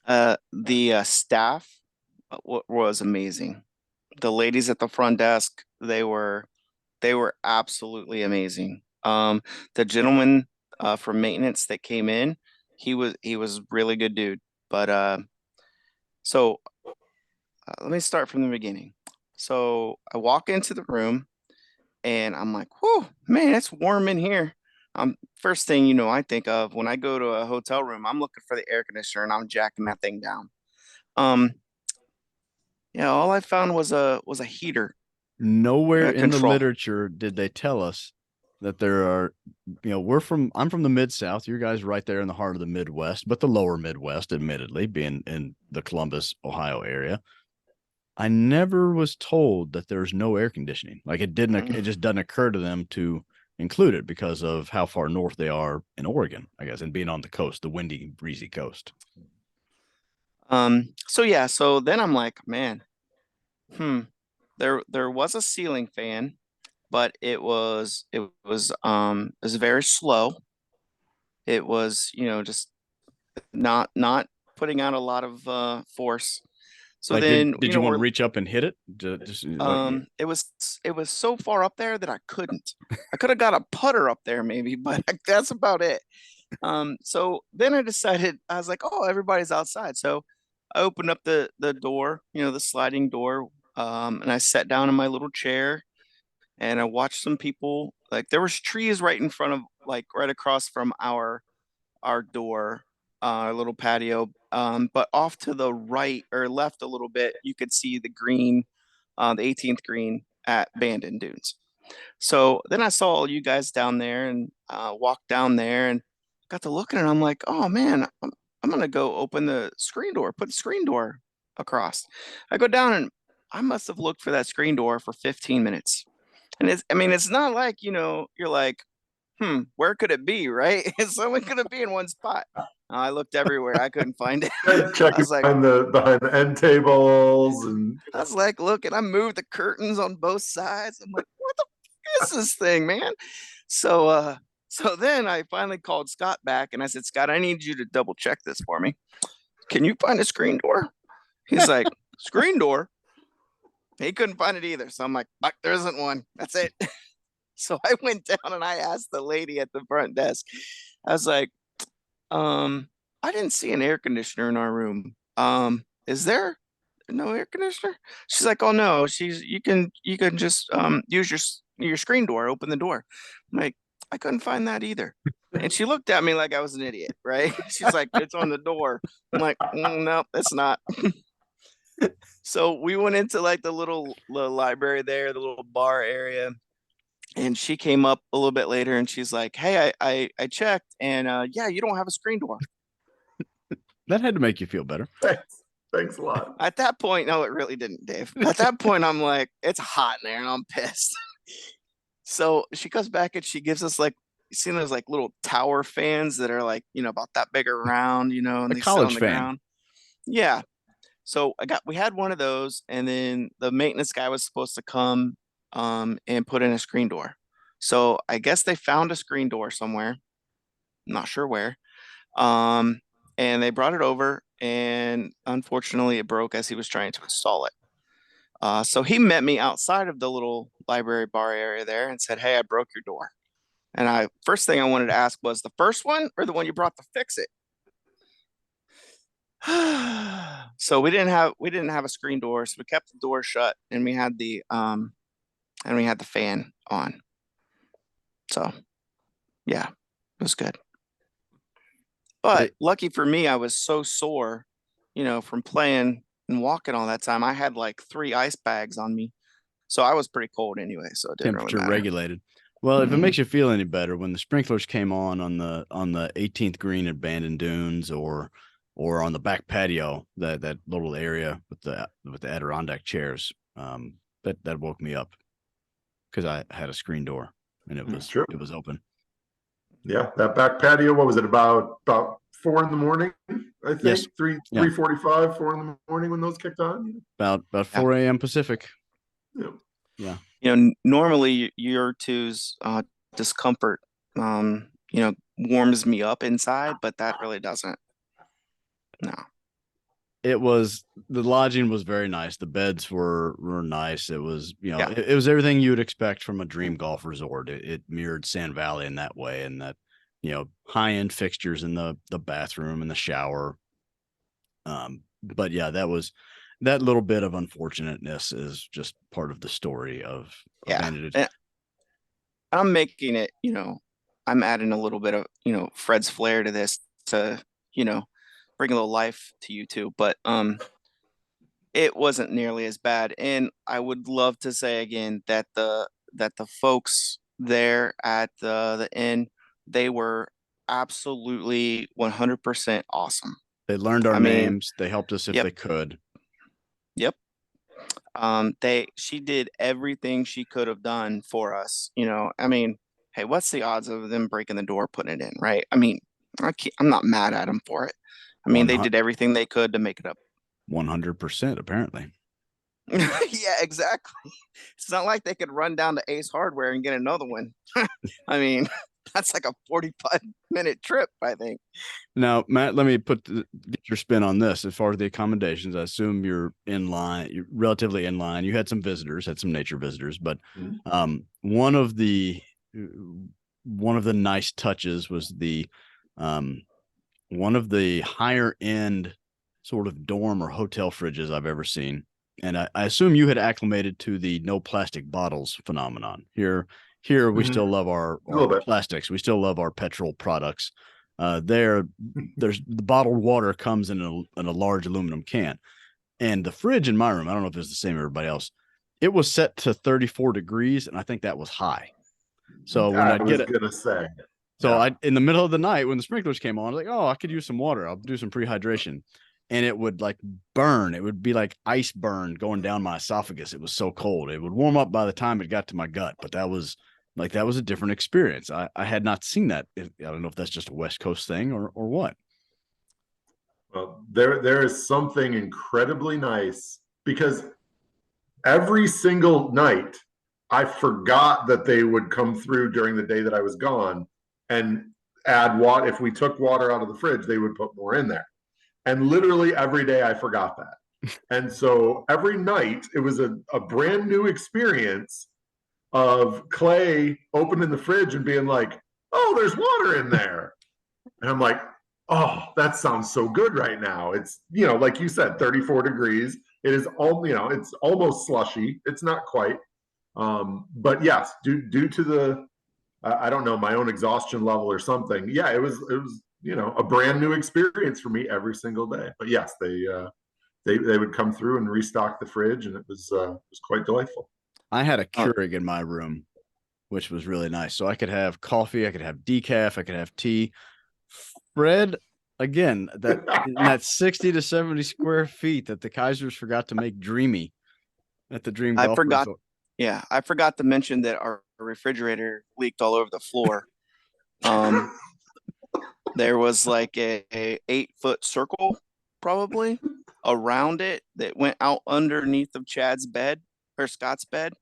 The staff was amazing. The ladies at the front desk, they were absolutely amazing. The gentleman from maintenance that came in, he was really good dude. But so let me start from the beginning. So I walk into the room and I'm like, whew, man, it's warm in here. First thing I think of when I go to a hotel room, I'm looking for the air conditioner and I'm jacking that thing down. Um, yeah, all I found was a heater Nowhere in the control. literature did they tell us that there are, I'm from the mid South. You guys right there in the heart of the Midwest, but the lower Midwest, admittedly, being in the Columbus, Ohio area. I never was told that there's no air conditioning. Like it just doesn't occur to them to include it because of how far north they are in Oregon, I guess, and being on the coast, the windy, breezy coast. So yeah, so then I'm like, man, hmm, there was a ceiling fan, but it was very slow. It was, just not putting out a lot of force. So Like, then, did you want to reach up and hit it? Just like, it was so far up there that I couldn't. I could have got a putter up there maybe, but that's about it. So then I decided I was like, oh, everybody's outside. So I opened up the door, the sliding door, and I sat down in my little chair and I watched some people. Like there was trees right in front of, like right across from our door, our little patio. But off to the right or left a little bit, you could see the green, the 18th green at Bandon Dunes. So then I saw you guys down there and walked down there and got to looking and I'm like, oh man, I'm gonna go open the screen door, put the screen door across. I go down and I must have looked for that screen door for 15 minutes. And I mean, it's not like, you're like, where could it be, right? It's only gonna be in one spot. I looked everywhere. I couldn't find it. I Checking was like, behind the end tables and look, and I moved the curtains on both sides. I'm like, what the f- is this thing, man? So so then I finally called Scott back and I said, Scott, I need you to double check this for me. Can you find a screen door? He's like, screen door? He couldn't find it either. So I'm like, fuck, there isn't one. That's it. So I went down and I asked the lady at the front desk. I was like, I didn't see an air conditioner in our room. Is there no air conditioner? She's like, oh no, you can just use your screen door, open the door. I'm like, I couldn't find that either. And she looked at me like I was an idiot, right? She's like, it's on the door. I'm like, no, it's not. So we went into like the library there, the little bar area, and she came up a little bit later and she's like, hey, I checked and yeah, you don't have a screen door. that had to make you feel better. thanks a lot. At that point, no, it really didn't, Dave. At that point, I'm like, it's hot in there and I'm pissed. So she comes back and she gives us like, you seen those like little tower fans that are like, about that big around, and A they sit on college the fan. ground. Yeah. So we had one of those, and then the maintenance guy was supposed to come and put in a screen door. So I guess they found a screen door somewhere, not sure where. Um, and they brought it over, and unfortunately, it broke as he was trying to install it. So he met me outside of the little library bar area there and said, "Hey, I broke your door." And I first thing I wanted to ask was the first one or the one you brought to fix it. So we didn't have a screen door, so we kept the door shut, and we had the fan on. So yeah, it was good. But It, lucky for me, I was so sore, from playing and walking all that time. I had like 3 ice bags on me. So I was pretty cold anyway, so it didn't really temperature matter. regulated. Well, if it Hmm. makes you feel any better, when the sprinklers came on the 18th green at Bandon Dunes or on the back patio, that little area with the Adirondack chairs, that woke me up because I had a screen door and it was Sure. it was open. Yeah, that back patio. What was it about 4 in the morning? I Yes, think three yeah, 3:45, 4 in the morning when those kicked on. about Yeah. 4 a.m. Pacific. Yeah. Yeah, Normally your two's discomfort, warms me up inside, but that really doesn't. No. the lodging was very nice. The beds were nice. It was, Yeah. it was everything you would expect from a dream golf resort. It mirrored Sand Valley in that way, and that, high end fixtures in the bathroom and the shower. But yeah, that little bit of unfortunateness is just part of the story of Yeah. Bandon. And I'm making it, I'm adding a little bit of, Fred's flair to this to, bring a little life to you too. But it wasn't nearly as bad. And I would love to say again that the folks there at the inn, they were absolutely 100% awesome. They learned our I mean, names. They helped us if yep. they could. Yep. She did everything she could have done for us. I mean, hey, what's the odds of them breaking the door, putting it in, right? I mean, I'm not mad at them for it. I mean, they did everything they could to make it up. 100%, apparently. Yeah, exactly. It's not like they could run down to Ace Hardware and get another one. I mean, that's like a 45-minute trip, I think. Now, Matt, let me get your spin on this. As far as the accommodations, I assume you're relatively in line. You had some nature visitors, but one of the nice touches was one of the higher end sort of dorm or hotel fridges I've ever seen. And I assume you had acclimated to the no plastic bottles phenomenon. Here we still love our plastics. We still love our petrol products. There's the bottled water comes in a large aluminum can, and the fridge in my room, I don't know if it's the same as everybody else, it was set to 34 degrees, and I think that was high. So when I was gonna say, so in the middle of the night when the sprinklers came on, I was like, oh, I could use some water. I'll do some prehydration. And it would like burn. It would be like ice burn going down my esophagus. It was so cold. It would warm up by the time it got to my gut, but that was a different experience. I had not seen that. I don't know if that's just a West Coast thing or what. Well, there is something incredibly nice because every single night I forgot that they would come through during the day that I was gone and add water. If we took water out of the fridge, they would put more in there. And literally every day I forgot that. And so every night it was a brand new experience of Clay opening the fridge and being like, oh, there's water in there. And I'm like, oh, that sounds so good right now. It's, like you said, 34 degrees. It is it's almost slushy. It's not quite. But yes, due to the, I don't know, my own exhaustion level or something. Yeah, it was a brand new experience for me every single day. But yes, they would come through and restock the fridge, and it was quite delightful. I had a Keurig in my room, which was really nice. So I could have coffee, I could have decaf, I could have tea. Fred, again, that 60 to 70 square feet that the Kaisers forgot to make dreamy at the Dream Golf Resort. Yeah, I forgot to mention that our refrigerator leaked all over the floor. There was like a 8-foot circle probably around it that went out underneath of Chad's bed or Scott's bed,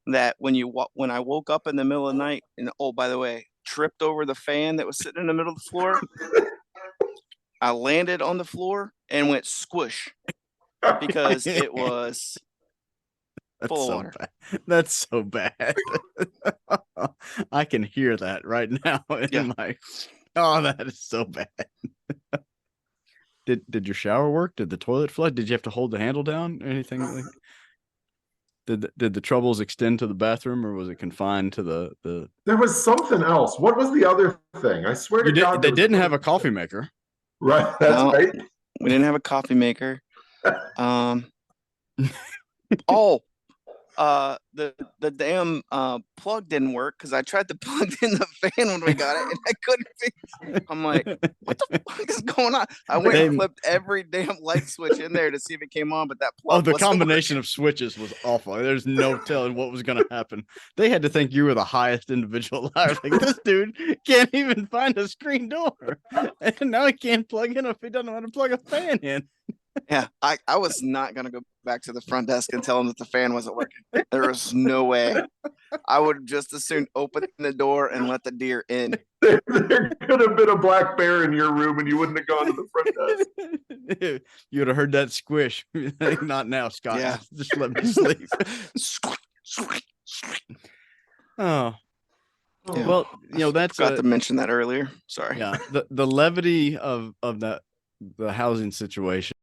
that when I woke up in the middle of the night and, oh, by the way, tripped over the fan that was sitting in the middle of the floor, I landed on the floor and went squish because it was full of water. That's so bad. I can hear that right now. Yeah. Oh, that is so bad. Did your shower work? Did the toilet flush? Did you have to hold the handle down? Anything like? Did the troubles extend to the bathroom, or was it confined to the? There was something else. What was the other thing? I swear to God, they didn't have a coffee maker. Right. That's right. We didn't have a coffee maker. The damn plug didn't work because I tried to plug in the fan when we got it and I couldn't fix it. I'm like, what the fuck is going on? I went and flipped every damn light switch in there to see if it came on, but that plug. The combination of switches was awful. There's no telling what was going to happen. They had to think you were the highest individual alive. Like, this dude can't even find a screen door, and now he can't plug in if he doesn't know how to plug a fan in. Yeah, I was not gonna go back to the front desk and tell them that the fan wasn't working. There was no way. I would just as soon open the door and let the deer in. There could have been a black bear in your room and you wouldn't have gone to the front desk. You would have heard that squish. Not now, Scott. Yeah. Just let me sleep. Oh. Yeah. Well, that's Forgot to mention that earlier. Sorry. yeah. The levity of the housing situation